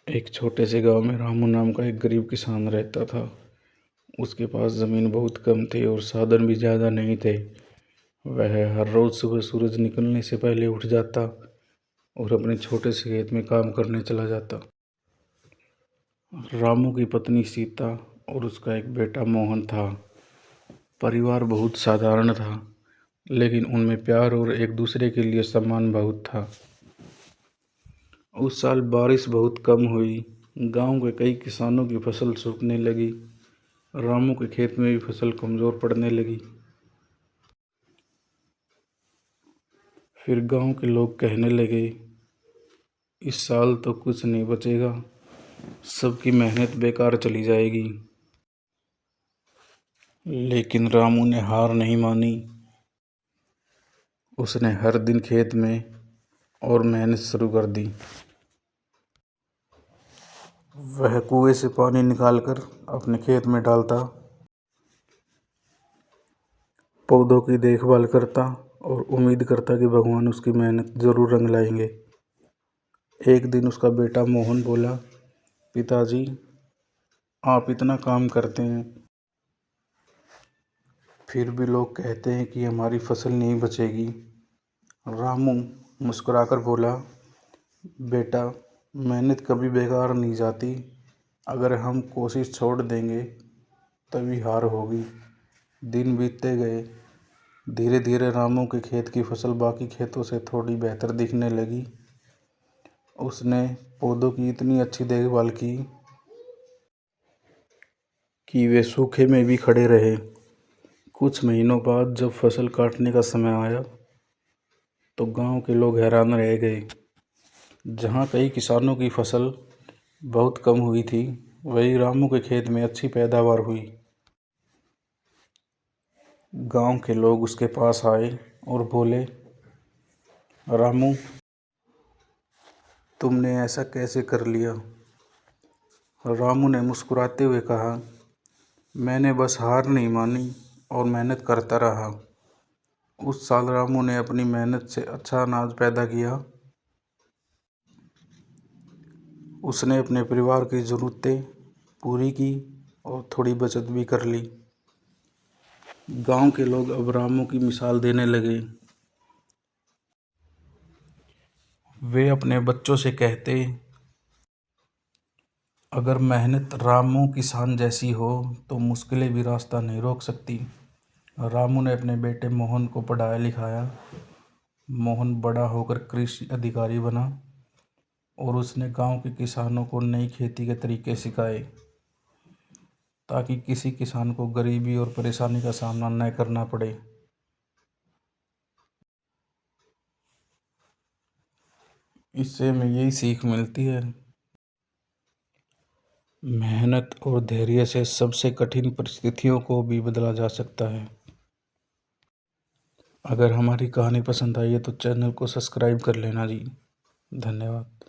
एक छोटे से गांव में रामू नाम का एक गरीब किसान रहता था। उसके पास ज़मीन बहुत कम थी और साधन भी ज़्यादा नहीं थे। वह हर रोज़ सुबह सूरज निकलने से पहले उठ जाता और अपने छोटे से खेत में काम करने चला जाता। रामू की पत्नी सीता और उसका एक बेटा मोहन था। परिवार बहुत साधारण था, लेकिन उनमें प्यार और एक दूसरे के लिए सम्मान बहुत था। उस साल बारिश बहुत कम हुई। गांव के कई किसानों की फसल सूखने लगी। रामू के खेत में भी फसल कमज़ोर पड़ने लगी। फिर गांव के लोग कहने लगे, इस साल तो कुछ नहीं बचेगा, सबकी मेहनत बेकार चली जाएगी। लेकिन रामू ने हार नहीं मानी। उसने हर दिन खेत में और मेहनत शुरू कर दी। वह कुएं से पानी निकालकर अपने खेत में डालता, पौधों की देखभाल करता और उम्मीद करता कि भगवान उसकी मेहनत जरूर रंग लाएंगे। एक दिन उसका बेटा मोहन बोला, पिताजी, आप इतना काम करते हैं, फिर भी लोग कहते हैं कि हमारी फसल नहीं बचेगी। रामू मुस्कुराकर बोला, बेटा, मेहनत कभी बेकार नहीं जाती। अगर हम कोशिश छोड़ देंगे तभी हार होगी। दिन बीतते गए। धीरे धीरे रामू के खेत की फसल बाकी खेतों से थोड़ी बेहतर दिखने लगी। उसने पौधों की इतनी अच्छी देखभाल की कि वे सूखे में भी खड़े रहे। कुछ महीनों बाद जब फसल काटने का समय आया तो गांव के लोग हैरान रह गए। जहां कई किसानों की फसल बहुत कम हुई थी, वहीं रामू के खेत में अच्छी पैदावार हुई। गांव के लोग उसके पास आए और बोले, रामू, तुमने ऐसा कैसे कर लिया? रामू ने मुस्कुराते हुए कहा, मैंने बस हार नहीं मानी और मेहनत करता रहा। उस साल रामू ने अपनी मेहनत से अच्छा अनाज पैदा किया। उसने अपने परिवार की ज़रूरतें पूरी की और थोड़ी बचत भी कर ली। गांव के लोग अब रामू की मिसाल देने लगे। वे अपने बच्चों से कहते, अगर मेहनत रामू किसान जैसी हो तो मुश्किलें भी रास्ता नहीं रोक सकती। रामू ने अपने बेटे मोहन को पढ़ाया लिखाया। मोहन बड़ा होकर कृषि अधिकारी बना और उसने गांव के किसानों को नई खेती के तरीके सिखाए, ताकि किसी किसान को गरीबी और परेशानी का सामना न करना पड़े। इससे हमें यही सीख मिलती है, मेहनत और धैर्य से सबसे कठिन परिस्थितियों को भी बदला जा सकता है। अगर हमारी कहानी पसंद आई है तो चैनल को सब्सक्राइब कर लेना जी। धन्यवाद।